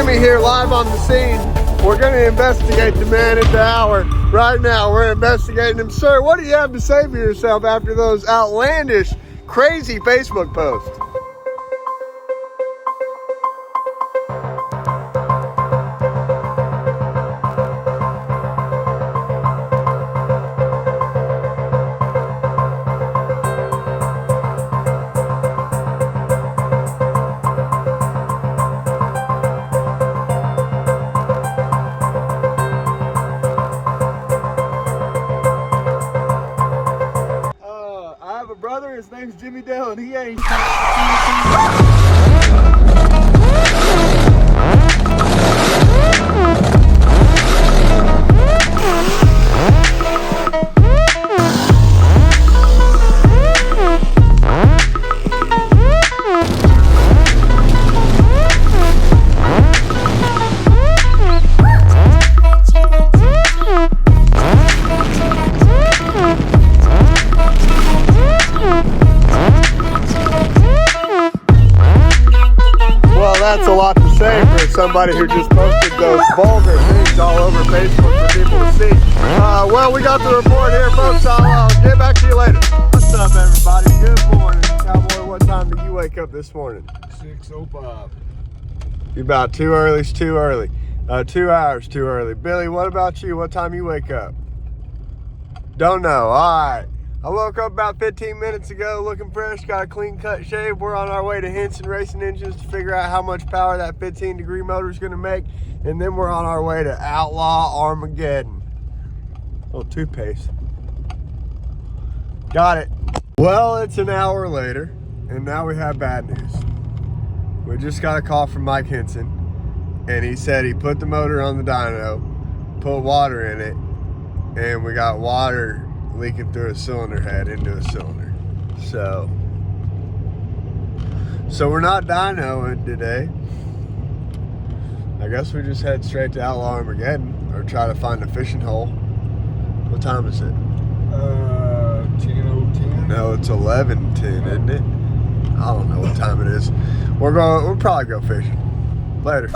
Jimmy here live on the scene. We're going to investigate the man at the hour. Right now, we're investigating him. Sir, what do you have to say for yourself after those outlandish, crazy Facebook posts? His name's Jimmy Dale, and he ain't. That's a lot to say for somebody who just posted those vulgar things all over Facebook for people to see. Well, we got the report here, folks. I'll get back to you later. What's up, everybody? Good morning. Cowboy, what time did you wake up this morning? 6:05. You're about too early. It's too early. 2 hours too early. Billy, what about you? What time you wake up? Don't know. All right. I woke up about 15 minutes ago looking fresh, got a clean cut shave. We're on our way to Henson Racing Engines to figure out how much power that 15-degree motor is going to make. And then we're on our way to Outlaw Armageddon. Oh, toothpaste. Got it. Well, it's an hour later, and now we have bad news. We just got a call from Mike Henson, and he said he put the motor on the dyno, put water in it, and we got water leaking through a cylinder head into a cylinder. So we're not dynoing today. I guess we just head straight to Outlaw Armageddon or try to find a fishing hole. What time is it? 10:10. No, it's 11:10, isn't it? I don't know what time it is. We'll probably go fishing. Later.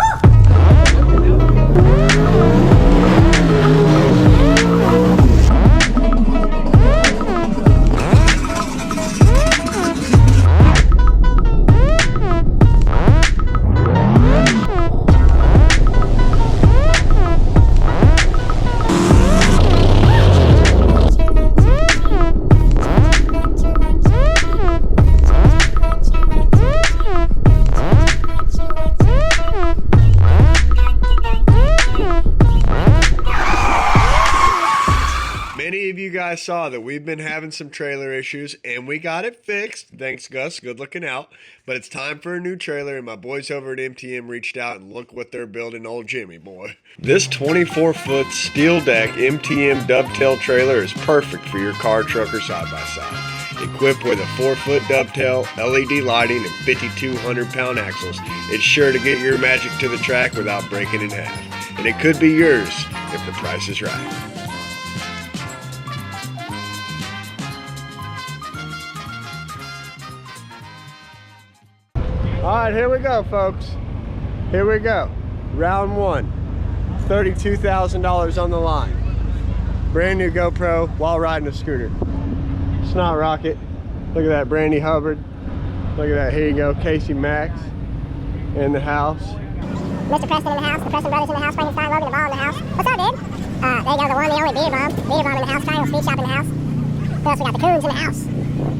Many of you guys saw that we've been having some trailer issues, and we got it fixed. Thanks, Gus. Good looking out. But it's time for a new trailer, and my boys over at MTM reached out, and look what they're building, old Jimmy boy. This 24-foot steel deck MTM dovetail trailer is perfect for your car, truck, or side-by-side. Equipped with a 4-foot dovetail, LED lighting, and 5,200-pound axles, it's sure to get your magic to the track without breaking in half. And it could be yours if the price is right. All right, here we go, folks. Here we go. Round one. $32,000 on the line. Brand new GoPro while riding a scooter. Snot Rocket. Look at that, Brandy Hubbard. Look at that, here you go, Casey Max in the house. Mr. Preston in the house, the Preston brothers in the house, Frankenstein, Logan, the ball in the house. What's up, dude? There you go, the one, the only beer bomb. Beer bomb in the house, Triangle Speed Shop in the house. What else we got? The Coons in the house.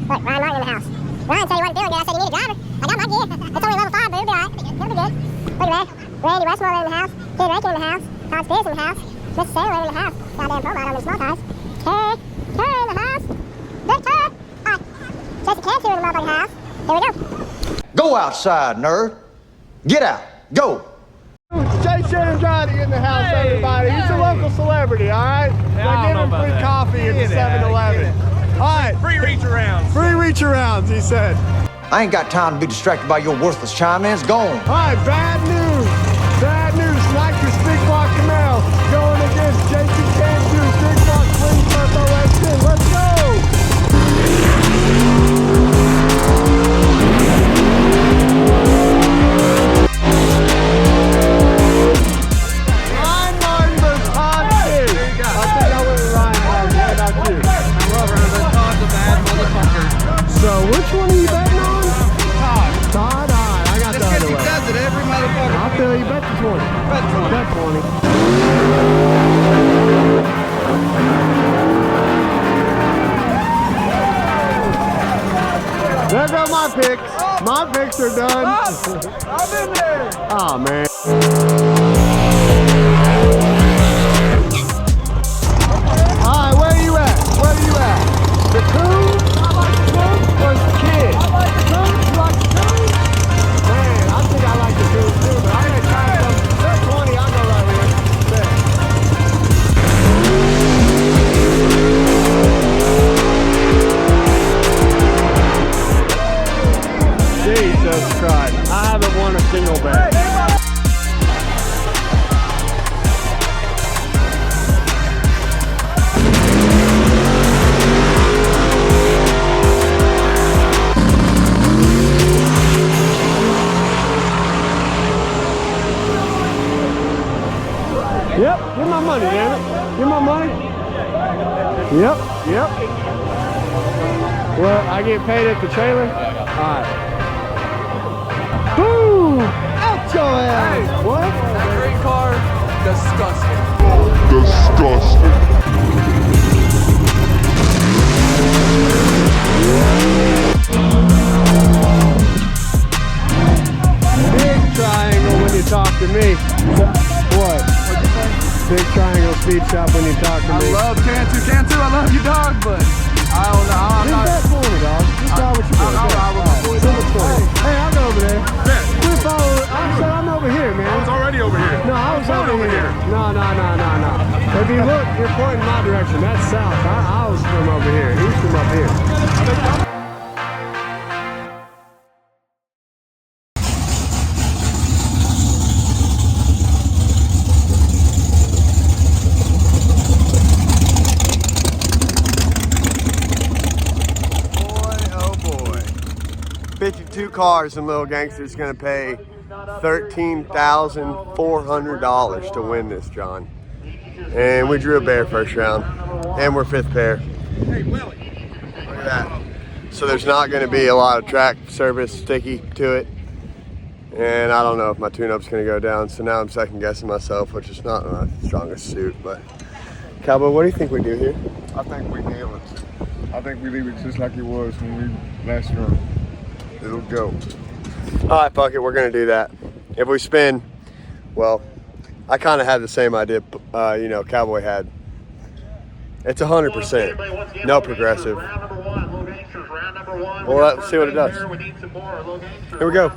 Look, Ryan Martin in the house. Ryan said he wasn't feeling good. I said, you need a driver. I got my gear. It's only level 5, but it'll be alright. It'll be good. Look at that. Randy Westmoreland in the house. Kid Rankin in the house. Todd Spears in the house. Mr. Sailor in the house. Goddamn pro ride on them small tires. Terry in the house. Victor. Alright. Jason Cantu in the motherfucking house. Here we go. Go outside, nerd. Get out. Go. Jason Andrade in the house, everybody. He's a local celebrity, alright? I give him free coffee at the 7-Eleven. Alright. Free reach arounds. Free reach arounds, he said. I ain't got time to be distracted by your worthless chime-ins. Gone. All right, bad news. Bad news. Nitrous Big Block Camaro going against Jason Cantu, Big Block Swing Turbo X10. Let's go. Billy, bet the 20. Bet 20. There go my picks. My picks are done. I'm in there. Oh, man. All right, where you at? Where you at? The coon? I like the coon. Or the kid? I like the coon. You like the coon? Man, I think I like the coon too, but I ain't trying to come. They're 20, I'll go right here. Bet. Jesus Christ. I haven't won a single bet. Yep, give my money, damn it. Give my money. Yep. Well, I get paid at the trailer? Alright. Boom! Out your ass! Hey, what? That green car, disgusting. Big triangle when you talk to me. What? Big triangle speed shop when you talk to me. I love Cantu, I love you, dog, but I don't know. I'm Just not. bet for me, dog. Just ride with your boy. I'll ride with my boy. Hey, I'll go over there. Just follow. I'm over here, man. I was already over here. No, I was over here. No. If you look, you're pointing my direction. That's south. I was from over here. He's from up here. Boy, oh boy. 52 cars and Little Gangster's gonna pay $13,400 to win this, John. And we drew a bear first round. And we're fifth pair. Hey, Willie. Look at that. So there's not going to be a lot of track service sticky to it. And I don't know if my tune-up's going to go down. So now I'm second guessing myself, which is not my strongest suit. But Cowboy, what do you think we do here? I think we nail it. I think we leave it just like it was when we last run. It'll go. All right, fuck it. We're going to do that. If we spin, well, I kind of had the same idea, Cowboy had. It's 100%. No progressive. Well, let's see what it does. Here we go.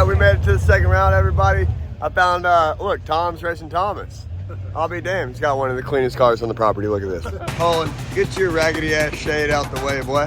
We made it to the second round, everybody. I found, look, Tom's racing Thomas. I'll be damned. He's got one of the cleanest cars on the property. Look at this. Colin, get your raggedy ass shade out the way, boy.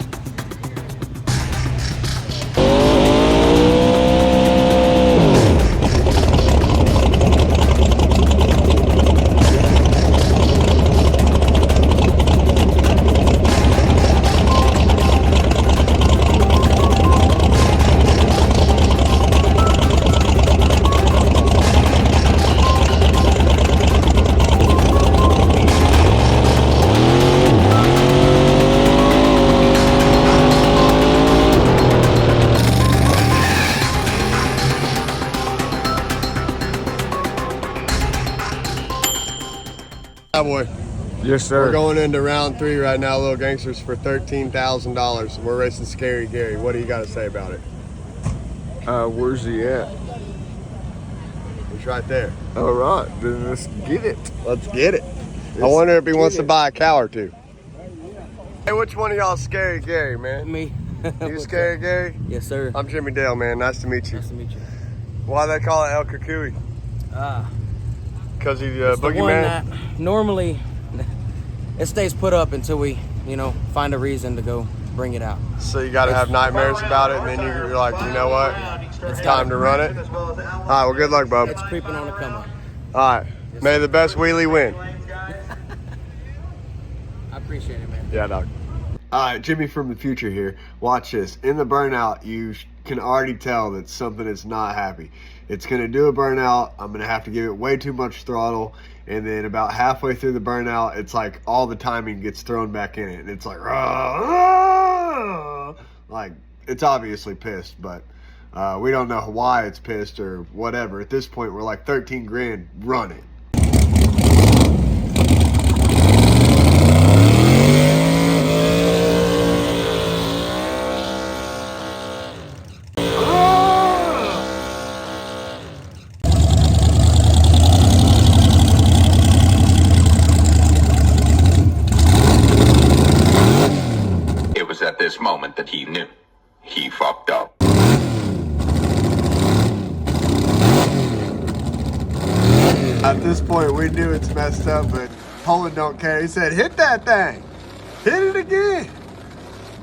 Cowboy, Yes, sir. we're going into round 3 right now, Little Gangsters, for $13,000. We're racing Scary Gary. What do you got to say about it? Where's he at? He's right there. All right, then let's get it. Let's get it. I wonder if he wants to buy a cow or two. Hey, which one of y'all Scary Gary, man? Me. You Scary Gary? Yes, sir. I'm Jimmy Dale, man. Nice to meet you. Nice to meet you. Why they call it El Cucuy? Because he's a It's the one boogeyman? that normally it stays put up until we, find a reason to go bring it out. So you got to have nightmares about it, and then you're like, you know what? It's time to run it. All right, well, good luck, bub. It's creeping on the come up. All right. May the best wheelie win. I appreciate it, man. Yeah, dog. All right, Jimmy from the future here. Watch this. In the burnout, you can already tell that something is not happy. It's going to do a burnout. I'm going to have to give it way too much throttle. And then about halfway through the burnout, it's like all the timing gets thrown back in it. And it's like, like it's obviously pissed, but we don't know why it's pissed or whatever. At this point, we're like 13 grand, run it. It was at this moment that he knew he fucked up. At this point, we knew it's messed up, but Poland don't care. He said, hit that thing. Hit it again.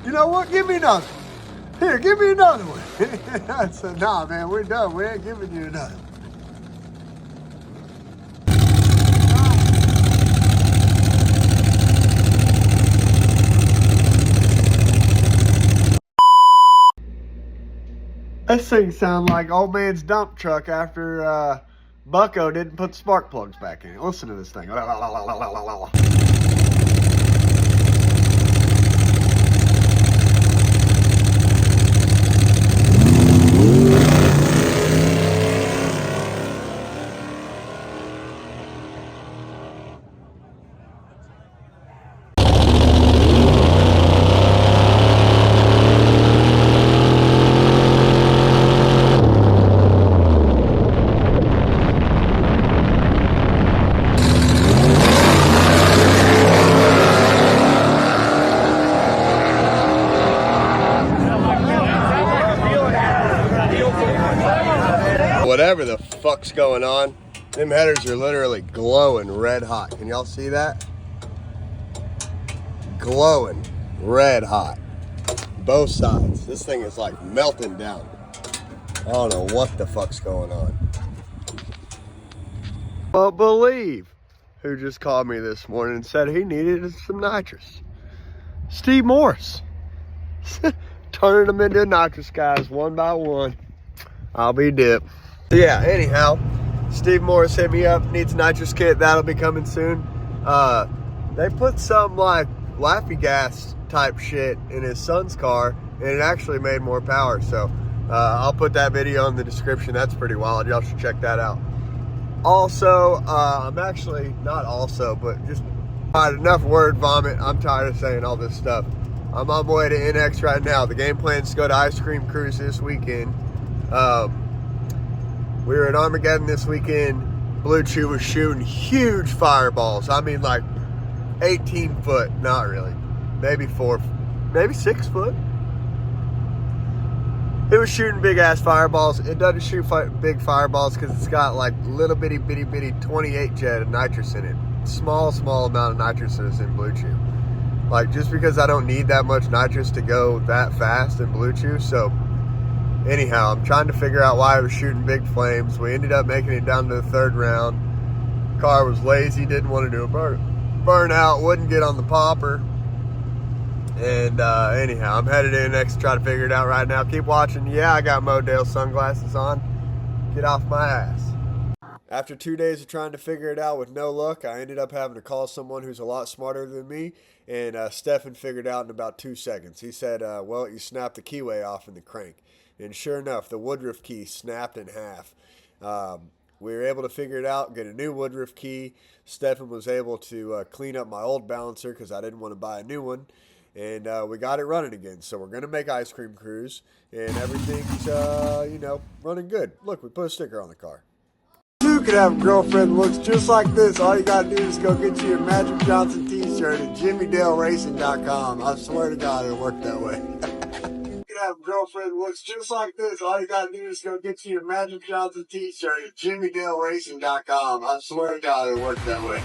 You know what? Give me another one. Here, give me another one. I said, nah, man, we're done. We ain't giving you another. This thing sounds like old man's dump truck after Bucko didn't put the spark plugs back in it. Listen to this thing. Whatever the fuck's going on, them headers are literally glowing red hot. Can y'all see that? Glowing red hot. Both sides. This thing is like melting down. I don't know what the fuck's going on. But believe who just called me this morning and said he needed some nitrous. Steve Morris. Turning them into nitrous guys one by one. I'll be dipped. So yeah, anyhow, Steve Morris hit me up, needs a nitrous kit, that'll be coming soon. They put some like Laffy gas type shit in his son's car, and it actually made more power. So I'll put that video in the description. That's pretty wild. Y'all should check that out. Also, I'm actually, not also, but just enough word vomit. I'm tired of saying all this stuff. I'm on my way to NX right now. The game plan is to go to Ice Cream Cruise this weekend. We were at Armageddon this weekend. Blue Chew was shooting huge fireballs. I mean, like 18 foot, not really. Maybe 6 foot. It was shooting big ass fireballs. It doesn't shoot big fireballs because it's got like little bitty 28 jet of nitrous in it. Small amount of nitrous is in Blue Chew. Like, just because I don't need that much nitrous to go that fast in Blue Chew. So anyhow, I'm trying to figure out why I was shooting big flames. We ended up making it down to the third round. Car was lazy, didn't want to do a burnout, wouldn't get on the popper. And anyhow, I'm headed in next to try to figure it out right now. Keep watching. Yeah, I got Modale sunglasses on. Get off my ass. After 2 days of trying to figure it out with no luck, I ended up having to call someone who's a lot smarter than me, and Stefan figured out in about 2 seconds. He said, well, you snapped the keyway off in the crank. And sure enough, the Woodruff key snapped in half. We were able to figure it out, get a new Woodruff key. Stefan was able to clean up my old balancer because I didn't want to buy a new one. And we got it running again. So we're going to make Ice Cream Cruise, and everything's, running good. Look, we put a sticker on the car. You could have a girlfriend that looks just like this. All you got to do is go get you a Magic Johnson t-shirt at jimmydaleracing.com. I swear to God, it'll work that way. You could have a girlfriend that looks just like this. All you got to do is go get you a Magic Johnson t-shirt at jimmydaleracing.com. I swear to God, it'll work that way.